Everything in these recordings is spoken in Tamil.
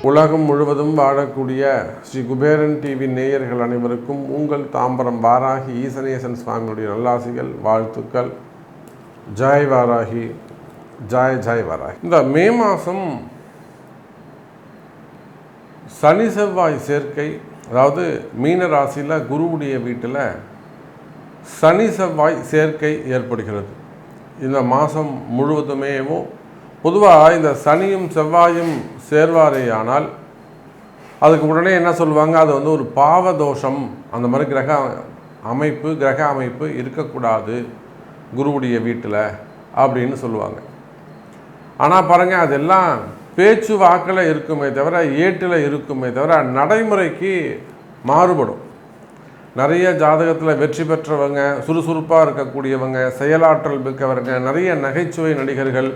உலகம் முழுவதும் வாழக்கூடிய ஸ்ரீ குபேரன் டிவி நேயர்கள் அனைவருக்கும் உங்கள் தாம்பரம் வாராகி ஈசனேசன் சுவாமியுடைய நல்லாசிகள், வாழ்த்துக்கள். ஜெய் வாராகி, ஜெய் ஜெய் வாராகி. இந்த மே மாதம் சனி செவ்வாய் சேர்க்கை, அதாவது மீன ராசியில் குருவுடைய வீட்டில் சனி செவ்வாய் சேர்க்கை ஏற்படுகிறது. இந்த மாதம் முழுவதுமேவும் பொதுவாக இந்த சனியும் செவ்வாயும் சேர்வாரேயானால் அதுக்கு உடனே என்ன சொல்லுவாங்க, அது வந்து ஒரு பாவதோஷம், அந்த மாதிரி கிரக அமைப்பு இருக்கக்கூடாது குருவுடைய வீட்டில் அப்படின்னு சொல்லுவாங்க. ஆனால் பாருங்கள், அதெல்லாம் பேச்சு வாக்கில் இருக்குமே தவிர ஏட்டில் இருக்குமே தவிர நடைமுறைக்கு மாறுபடும். நிறைய ஜாதகத்தில் வெற்றி பெற்றவங்க, சுறுசுறுப்பாக இருக்கக்கூடியவங்க, செயலாற்றல் மிக்கவங்க, நிறைய நகைச்சுவை நடிகர்கள்,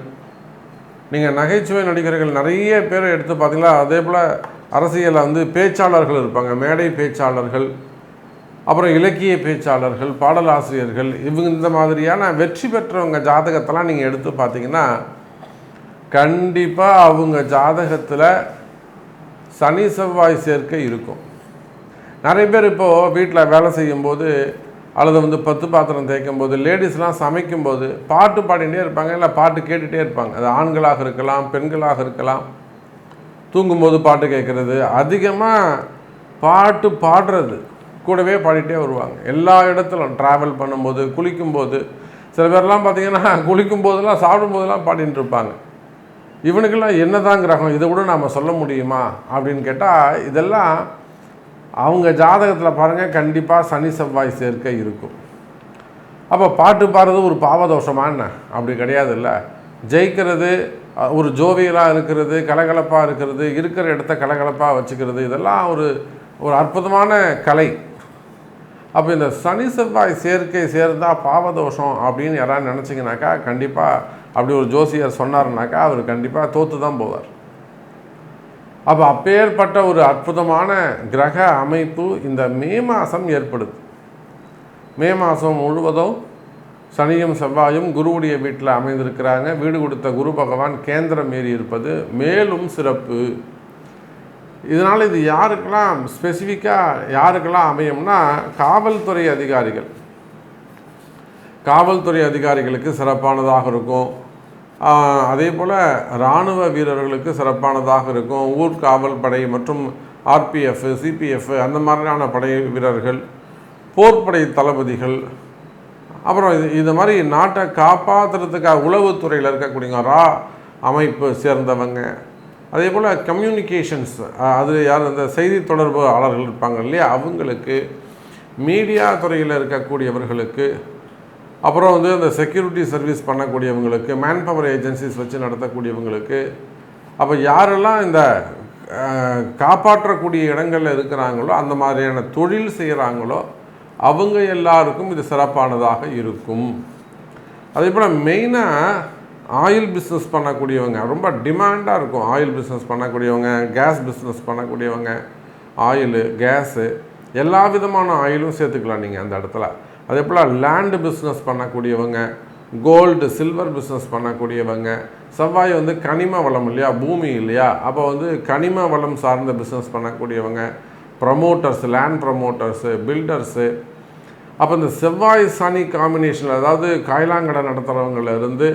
நீங்கள் நகைச்சுவை நடிகர்கள் நிறைய பேரை எடுத்து பார்த்தீங்களா, அதே போல் அரசியலில் வந்து பேச்சாளர்கள் இருப்பாங்க, மேடை பேச்சாளர்கள், அப்புறம் இலக்கிய பேச்சாளர்கள், பாடலாசிரியர்கள், இவங்க இந்த மாதிரியான வெற்றி பெற்றவங்க ஜாதகத்தெல்லாம் நீங்கள் எடுத்து பார்த்தீங்கன்னா கண்டிப்பாக அவங்க ஜாதகத்தில் சனி செவ்வாய் சேர்க்கை இருக்கும். நிறைய பேர் இப்போது வீட்டில் வேலை செய்யும்போது அல்லது வந்து 10 பாத்திரம் தேய்க்கும் போது, லேடிஸ்லாம் சமைக்கும்போது பாட்டு பாடிகிட்டே இருப்பாங்க, இல்லை பாட்டு கேட்டுகிட்டே இருப்பாங்க. அது ஆண்களாக இருக்கலாம், பெண்களாக இருக்கலாம். தூங்கும்போது பாட்டு கேட்குறது, அதிகமாக பாட்டு பாடுறது, கூடவே பாடிட்டே வருவாங்க. எல்லா இடத்துலும் ட்ராவல் பண்ணும்போது, குளிக்கும்போது, சில பேர்லாம் பார்த்திங்கன்னா குளிக்கும்போதெல்லாம் சாப்பிடும்போதெல்லாம் பாடிட்டு இருப்பாங்க. இவனுக்கெல்லாம் என்ன தான் கிரகம், இதை கூட நாம் சொல்ல முடியுமா அப்படின்னு கேட்டால், இதெல்லாம் அவங்க ஜாதகத்தில் பாருங்கள் கண்டிப்பாக சனி செவ்வாய் சேர்க்கை இருக்கும். அப்போ பாட்டு பாடுறது ஒரு பாவதோஷமா என்ன? அப்படி கிடையாது. இல்லை, ஜெயிக்கிறது, ஒரு ஜோவியலாக இருக்கிறது, கலகலப்பாக இருக்கிறது, இருக்கிற இடத்த கலகலப்பாக வச்சுக்கிறது, இதெல்லாம் ஒரு அற்புதமான கலை. அப்போ இந்த சனி செவ்வாய் சேர்க்கை சேர்ந்தால் பாவதோஷம் அப்படின்னு யாராவது நினச்சிங்கனாக்கா, கண்டிப்பாக அப்படி ஒரு ஜோசியர் சொன்னார்னாக்கா அவர் கண்டிப்பாக தோற்று தான் போவார். அப்போ அப்பேற்பட்ட ஒரு அற்புதமான கிரக அமைப்பு இந்த மே மாதம் ஏற்படுது. மே மாதம் முழுவதும் சனியும் செவ்வாயும் குருவுடைய வீட்டில் அமைந்திருக்கிறாங்க. வீடு கொடுத்த குரு பகவான் கேந்திரம் ஏறி இருப்பது மேலும் சிறப்பு. இதனால் இது யாருக்கெல்லாம் யாருக்கெல்லாம் அமையும்னா, காவல்துறை அதிகாரிகளுக்கு சிறப்பானதாக இருக்கும். அதே போல் இராணுவ வீரர்களுக்கு சிறப்பானதாக இருக்கும். ஊர்காவல் படை மற்றும் RPF, CPF அந்த மாதிரியான படை வீரர்கள், போர்ப்படை தளபதிகள், அப்புறம் இது மாதிரி நாட்டை காப்பாற்றுறதுக்காக உளவுத்துறையில் இருக்கக்கூடிய அமைப்பு சேர்ந்தவங்க, அதே போல் கம்யூனிகேஷன்ஸ், அது யார் அந்த செய்தி தொடர்பாளர்கள் இருப்பாங்க இல்லையா, அவங்களுக்கு, மீடியா துறையில் இருக்கக்கூடியவர்களுக்கு, அப்புறம் வந்து இந்த செக்யூரிட்டி சர்வீஸ் பண்ணக்கூடியவங்களுக்கு, மேன் பவர் ஏஜென்சிஸ் வச்சு நடத்தக்கூடியவங்களுக்கு, அப்போ யாரெல்லாம் இந்த காப்பாற்றக்கூடிய இடங்களில் இருக்கிறாங்களோ, அந்த மாதிரியான தொழில் செய்கிறாங்களோ அவங்க எல்லாருக்கும் இது சிறப்பானதாக இருக்கும். அதே போல் மெயினாக ஆயில் பிஸ்னஸ் பண்ணக்கூடியவங்க ரொம்ப டிமாண்டாக இருக்கும். ஆயில் பிஸ்னஸ் பண்ணக்கூடியவங்க, கேஸ் பிஸ்னஸ் பண்ணக்கூடியவங்க, ஆயிலு, கேஸு, எல்லா விதமான ஆயிலும் சேர்த்துக்கலாம் நீங்கள் அந்த இடத்துல. அதே போல் லேண்டு பிஸ்னஸ் பண்ணக்கூடியவங்க, கோல்டு சில்வர் பிஸ்னஸ் பண்ணக்கூடியவங்க, செவ்வாய் வந்து கனிம வளம் இல்லையா, பூமி இல்லையா, அப்போ வந்து கனிம வளம் சார்ந்த பிஸ்னஸ் பண்ணக்கூடியவங்க, ப்ரமோட்டர்ஸ், லேண்ட் ப்ரமோட்டர்ஸு, பில்டர்ஸு. அப்போ இந்த செவ்வாய் சனி காம்பினேஷனில், அதாவது காய்லாங்கடை நடத்துகிறவங்களிருந்து,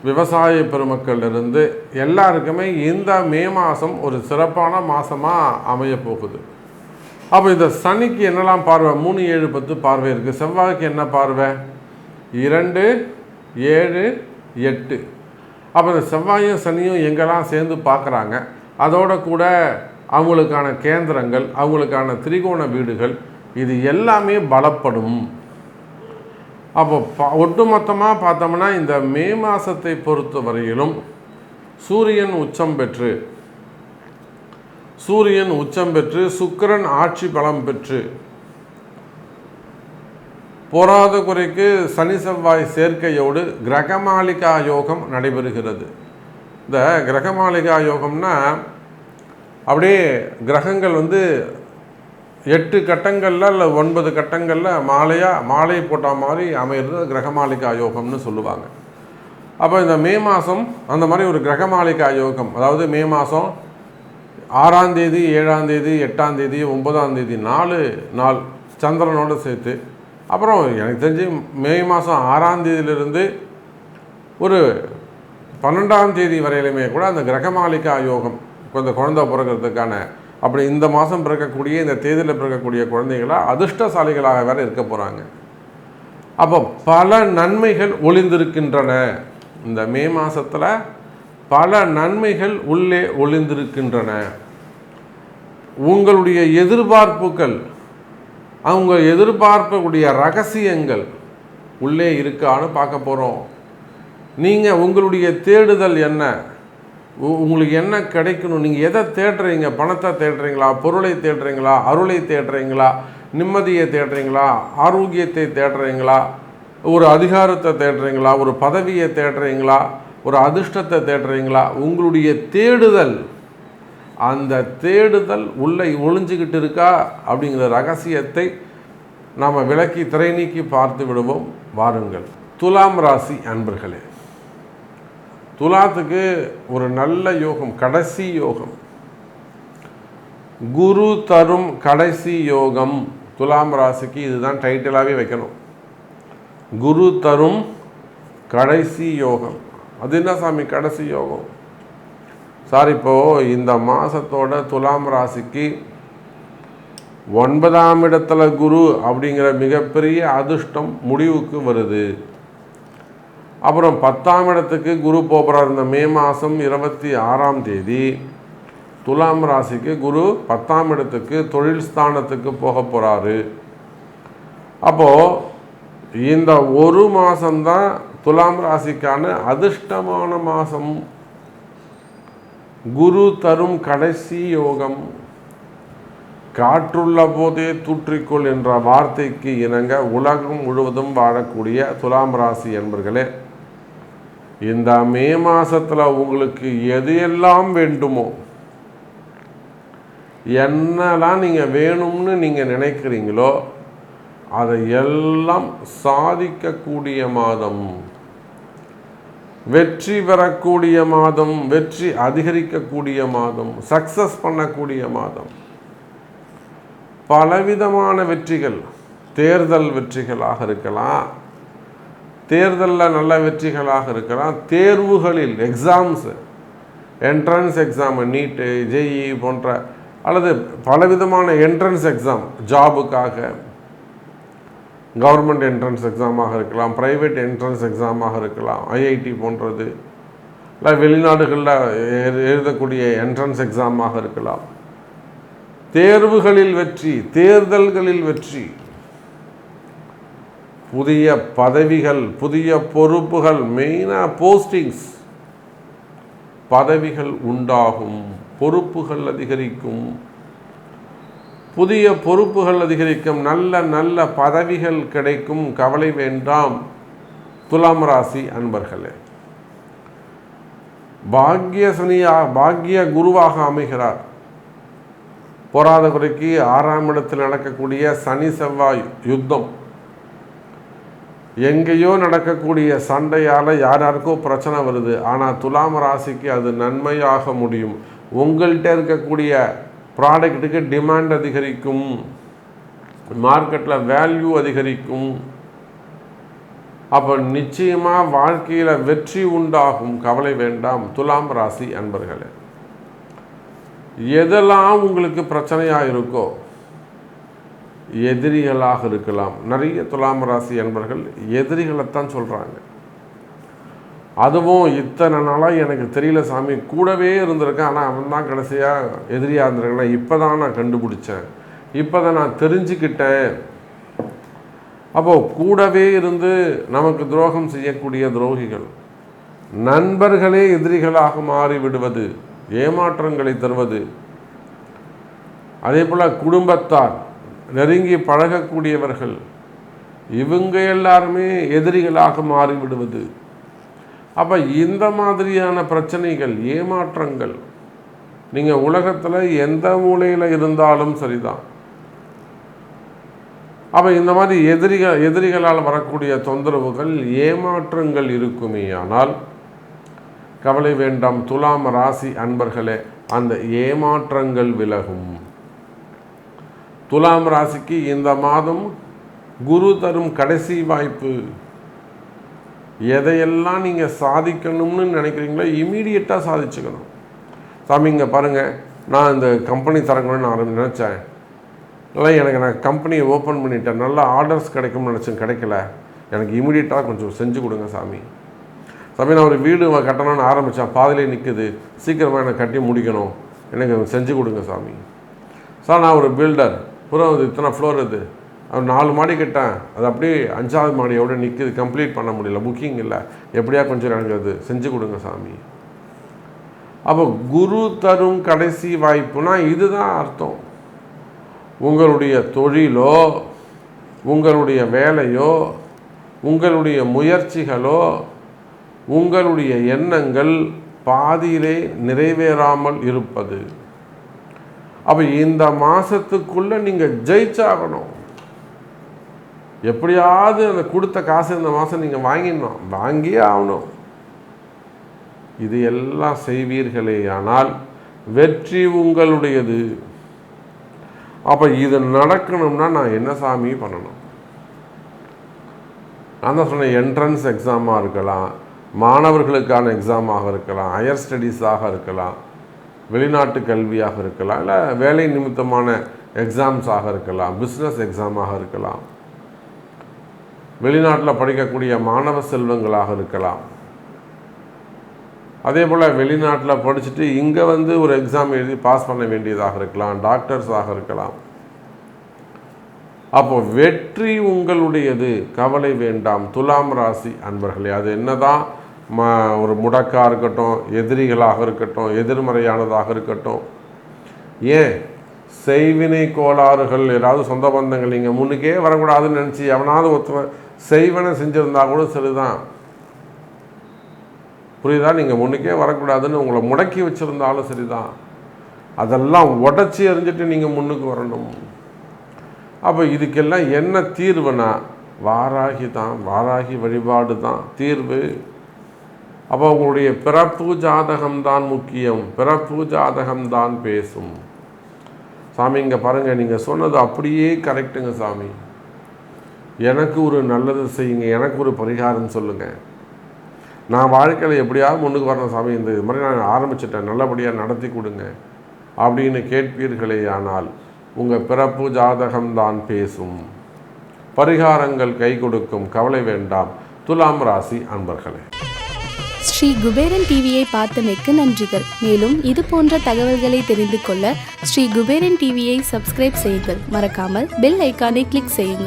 விவசாய பெருமக்களிலிருந்து எல்லாருக்குமே இந்த மே மாதம் ஒரு சிறப்பான மாதமாக அமையப்போகுது. அப்போ இந்த சனிக்கு என்னெல்லாம் பார்வை? 3, 7, 10 பார்வை இருக்குது. செவ்வாய்க்கு என்ன பார்வை? 2, 7, 8. அப்போ இந்த செவ்வாயும் சனியும் எங்கெல்லாம் சேர்ந்து பார்க்குறாங்க, அதோட கூட அவங்களுக்கான கேந்திரங்கள், அவங்களுக்கான திரிகோண வீடுகள், இது எல்லாமே பலப்படும். அப்போ ஒட்டுமொத்தமாக பார்த்தோம்னா இந்த மே மாதத்தை பொறுத்த வரையிலும் சூரியன் உச்சம் பெற்று சுக்கிரன் ஆட்சி பலம் பெற்று போராத குறைக்கு சனி செவ்வாய் சேர்க்கையோடு கிரகமாளிகா யோகம் நடைபெறுகிறது. இந்த கிரகமாளிகா யோகம்னா அப்படியே கிரகங்கள் வந்து 8 கட்டங்களில் இல்லை 9 கட்டங்களில் மாலை போட்ட மாதிரி அமைகிறது கிரகமாளிகா யோகம்னு சொல்லுவாங்க. அப்போ இந்த மே மாதம் அந்த மாதிரி ஒரு கிரகமாளிகா யோகம், அதாவது மே மாதம் 6ஆம் தேதி 7ஆம் தேதி 8ஆம் தேதி 9ஆம் தேதி 4 நாள் சந்திரனோடு சேர்த்து, அப்புறம் எனக்கு தெரிஞ்சு மே மாதம் 6ஆம் தேதியிலிருந்து ஒரு 12ஆம் தேதி வரையிலுமே கூட அந்த கிரகமாளிகா யோகம், கொஞ்சம் குழந்தை பிறக்கிறதுக்கான, அப்படி இந்த மாதம் பிறக்கக்கூடிய இந்த தேதியில் பிறக்கக்கூடிய குழந்தைகளாக அதிர்ஷ்டசாலிகளாக வேறு இருக்க போகிறாங்க. அப்போ பல நன்மைகள் ஒளிந்திருக்கின்றன. இந்த மே மாதத்தில் பல நன்மைகள் உள்ளே ஒளிந்திருக்கின்றன. உங்களுடைய எதிர்பார்ப்புகள், அவங்க எதிர்பார்க்கக்கூடிய ரகசியங்கள் உள்ளே இருக்கான்னு பார்க்க போகிறோம். நீங்கள் உங்களுடைய தேடுதல் என்ன, உங்களுக்கு என்ன கிடைக்கணும், நீங்கள் எதை தேடுறீங்க, பணத்தை தேடுறீங்களா, பொருளை தேடுறீங்களா, அருளை தேடுறீங்களா, நிம்மதியை தேடுறீங்களா, ஆரோக்கியத்தை தேடுறீங்களா, ஒரு அதிகாரத்தை தேடுறீங்களா, ஒரு பதவியை தேடுறீங்களா, ஒரு அதிர்ஷ்டத்தை தேடுறீங்களா, உங்களுடைய தேடுதல், அந்த தேடுதல் உள்ளே ஒளிஞ்சிக்கிட்டு இருக்கா அப்படிங்கிற ரகசியத்தை நாம் விளக்கி திரை நீக்கி பார்த்து விடுவோம். வாருங்கள். துலாம் ராசி அன்பர்களே, துலாத்துக்கு ஒரு நல்ல யோகம், கடைசி யோகம், குரு தரும் கடைசி யோகம். துலாம் ராசிக்கு இதுதான் டைட்டிலாகவே வைக்கணும், குரு தரும் கடைசி யோகம். அது என்ன சாமி கடைசி யோகம்? சார், இப்போது இந்த மாதத்தோட துலாம் ராசிக்கு 9ஆம் இடத்துல குரு அப்படிங்கிற மிகப்பெரிய அதிர்ஷ்டம் முடிவுக்கு வருது. அப்புறம் 10ஆம் இடத்துக்கு குரு போகிறார். இந்த மே மாதம் 26ஆம் தேதி துலாம் ராசிக்கு குரு 10ஆம் இடத்துக்கு தொழில் ஸ்தானத்துக்கு போக போகிறாரு. அப்போது இந்த ஒரு மாதம்தான் துலாம் ராசிக்கான அதிர்ஷ்டமான மாதம். குரு தரும் கடைசி யோகம். காற்றுள்ள போதே தூற்றிக்கொள் என்ற வார்த்தைக்கு இணங்க உலகம் முழுவதும் வாழக்கூடிய துலாம் ராசி என்பர்களே, இந்த மே மாதத்தில் உங்களுக்கு எது எல்லாம் வேண்டுமோ, என்னெல்லாம் நீங்கள் வேணும்னு நீங்கள் நினைக்கிறீங்களோ அதை எல்லாம் சாதிக்கக்கூடிய மாதம், வெற்றி பெறக்கூடிய மாதம், வெற்றி அதிகரிக்கக்கூடிய மாதம், சக்சஸ் பண்ணக்கூடிய மாதம். பலவிதமான வெற்றிகள், தேர்தல் வெற்றிகளாக இருக்கலாம், தேர்தலில் நல்ல வெற்றிகளாக இருக்கலாம், தேர்வுகளில் எக்ஸாம்ஸு, என்ட்ரன்ஸ் எக்ஸாம், நீட்டு, ஜேஇ போன்ற, அல்லது பலவிதமான என்ட்ரன்ஸ் எக்ஸாம், ஜாபுக்காக கவர்மெண்ட் என்ட்ரன்ஸ் எக்ஸாமாக இருக்கலாம், ப்ரைவேட் என்ட்ரன்ஸ் எக்ஸாமாக இருக்கலாம், ஐஐடி போன்றது, இல்லை வெளிநாடுகளில் எழுதக்கூடிய என்ட்ரன்ஸ் எக்ஸாமாக இருக்கலாம். தேர்வுகளில் வெற்றி, தேர்தல்களில் வெற்றி, புதிய பதவிகள், புதிய பொறுப்புகள், மெயினாக போஸ்டிங்ஸ், பதவிகள் உண்டாகும், பொறுப்புகள் அதிகரிக்கும், புதிய பொறுப்புகள் அதிகரிக்கும், நல்ல நல்ல பதவிகள் கிடைக்கும். கவலை வேண்டாம் துலாம் ராசி அன்பர்களே. பாக்கிய குருவாக அமைகிறார். போராத குறைக்கு 6ஆம் இடத்தில் நடக்கக்கூடிய சனி செவ்வாய் யுத்தம், எங்கேயோ நடக்கக்கூடிய சண்டையால் யாருக்கோ பிரச்சனை வருது. ஆனால் துலாம் ராசிக்கு அது நன்மையாக முடியும். உங்கள்கிட்ட இருக்கக்கூடிய ப்ராடக்ட்டுக்கு டிமாண்ட் அதிகரிக்கும், மார்க்கெட்டில் வேல்யூ அதிகரிக்கும். அப்போ நிச்சயமாக வாழ்க்கையில் வெற்றி உண்டாகும். கவலை வேண்டாம் துலாம் ராசி அன்பர்களே. எதெல்லாம் உங்களுக்கு பிரச்சனையாக இருக்கோ, எதிரிகளாக இருக்கலாம். நிறைய துலாம் ராசி அன்பர்கள் எதிரிகளைத்தான் சொல்கிறாங்க. அதுவும் இத்தனை நாளாக எனக்கு தெரியல சாமி, கூடவே இருந்திருக்கேன், ஆனால் அவன் தான் கடைசியாக எதிரியாக இருந்திருக்கேன், இப்போ தான் நான் கண்டுபிடிச்சேன், இப்போ தான் நான் தெரிஞ்சுக்கிட்டேன். அப்போது கூடவே இருந்து நமக்கு துரோகம் செய்யக்கூடிய துரோகிகள், நண்பர்களே எதிரிகளாக மாறி விடுவது, ஏமாற்றங்களை தருவது, அதே போல் குடும்பத்தார், நெருங்கி பழகக்கூடியவர்கள், இவங்க எல்லாருமே எதிரிகளாக மாறிவிடுவது. அப்போ இந்த மாதிரியான பிரச்சனைகள், ஏமாற்றங்கள் நீங்கள் உலகத்தில் எந்த மூலையில் இருந்தாலும் சரிதான். அப்போ இந்த மாதிரி எதிரிகளால் வரக்கூடிய தொந்தரவுகள், ஏமாற்றங்கள் இருக்குமே. ஆனால் கவலை வேண்டாம் துலாம் ராசி அன்பர்களே, அந்த ஏமாற்றங்கள் விலகும். துலாம் ராசிக்கு இந்த மாதம் குரு தரும் கடைசி வாய்ப்பு. எதையெல்லாம் நீங்கள் சாதிக்கணும்னு நினைக்கிறீங்களோ இமீடியட்டாக சாதிச்சுக்கணும். சாமி இங்கே பாருங்கள், நான் இந்த கம்பெனி திறக்கணும்னு நினச்சேன், இல்லை எனக்கு நான் கம்பெனியை ஓப்பன் பண்ணிட்டேன், நல்லா ஆர்டர்ஸ் கிடைக்கும்னு நினச்சேன், கிடைக்கல, எனக்கு இமீடியட்டாக கொஞ்சம் செஞ்சு கொடுங்க சாமி. சாமி நான் ஒரு வீடு கட்டணும்னு ஆரம்பித்தேன், பாதிலே நிற்குது, சீக்கிரமாக எனக்கு கட்டி முடிக்கணும், எனக்கு செஞ்சு கொடுங்க சாமி. சார் நான் ஒரு பில்டர், புறம் அது இத்தனை ஃப்ளோர், இது 4 மாடி கட்டேன், அது அப்படியே 5ஆவது மாடியோட நிற்குது, கம்ப்ளீட் பண்ண முடியல, புக்கிங் இல்லை, எப்படியா கொஞ்சம் எனக்கு அது செஞ்சு கொடுங்க சாமி. அப்போ குரு தரும் கடைசி வாய்ப்புனா இதுதான் அர்த்தம். உங்களுடைய தொழிலோ, உங்களுடைய வேலையோ, உங்களுடைய முயற்சிகளோ, உங்களுடைய எண்ணங்கள் பாதியிலே நிறைவேறாமல் இருப்பது. அப்போ இந்த மாதத்துக்குள்ளே நீங்கள் ஜெயிச்சாகணும். எப்படியாவது அந்த கொடுத்த காசு இந்த மாதம் நீங்கள் வாங்கியே ஆகணும். இது எல்லாம் செய்வீர்களே ஆனால் வெற்றி உங்களுடையது. அப்போ இது நடக்கணும்னா நான் என்ன சாமி பண்ணணும்? நான் தான் சொன்னேன், என்ட்ரன்ஸ் எக்ஸாமாக இருக்கலாம், மாணவர்களுக்கான எக்ஸாமாக இருக்கலாம், ஹையர் ஸ்டடீஸாக இருக்கலாம், வெளிநாட்டு கல்வியாக இருக்கலாம், இல்லை வேலை நிமித்தமான எக்ஸாம்ஸாக இருக்கலாம், பிஸ்னஸ் எக்ஸாமாக இருக்கலாம், வெளிநாட்டில் படிக்கக்கூடிய மாணவ செல்வங்களாக இருக்கலாம். அதே போல் வெளிநாட்டில் படிச்சுட்டு இங்கே ஒரு எக்ஸாம் எழுதி பாஸ் பண்ண வேண்டியதாக இருக்கலாம், டாக்டர்ஸாக இருக்கலாம். அப்போ வெற்றி உங்களுடையது, கவலை வேண்டாம் துலாம் ராசி அன்பர்களே. அது என்னதான் ஒரு முடக்காக இருக்கட்டும், எதிரிகளாக இருக்கட்டும், எதிர்மறையானதாக இருக்கட்டும், ஏன் செய்வினை கோளாறுகள், ஏதாவது சொந்த பந்தங்கள் நீங்கள் முன்னுக்கே வரக்கூடாதுன்னு நினச்சி எவனாவது ஒருத்தவன் செய்வனை செஞ்சுருந்தா கூட சரிதான், புரியுதா? நீங்கள் முன்னுக்கே வரக்கூடாதுன்னு உங்களை முடக்கி வச்சுருந்தாலும் சரிதான், அதெல்லாம் உடச்சி எறிஞ்சிட்டு நீங்கள் முன்னுக்கு வரணும். அப்போ இதுக்கெல்லாம் என்ன தீர்வுனா வாராகி தான், வாராகி வழிபாடு தான் தீர்வு. அப்போ உங்களுடைய பிறப்பு ஜாதகம்தான் முக்கியம், பிறப்பு ஜாதகம்தான் பேசும். சாமி இங்கே பாருங்கள், நீங்கள் சொன்னது அப்படியே கரெக்டுங்க சாமி, எனக்கு ஒரு நல்லது செய்யுங்க, எனக்கு ஒரு பரிகாரம் சொல்லுங்கள், நான் வாழ்க்கையில் எப்படியாவது முன்னுக்கு வரணும் சாமி, இந்த மாதிரி நான் ஆரம்பிச்சிட்டேன், நல்லபடியாக நடத்தி கொடுங்க அப்படின்னு கேட்பீர்களே ஆனால் உங்கள் பிறப்பு ஜாதகம்தான் பேசும், பரிகாரங்கள் கை கொடுக்கும். கவலை வேண்டாம் துலாம் ராசி அன்பர்களே. ஸ்ரீ குபேரன் டிவியை பார்த்தமைக்கு நன்றிகள். மேலும் இது போன்ற தகவல்களை தெரிந்து கொள்ள ஸ்ரீ குபேரன் டிவியை சப்ஸ்கிரைப் செய்யுங்கள். மறக்காமல் பெல் ஐக்கானை கிளிக் செய்யுங்கள்.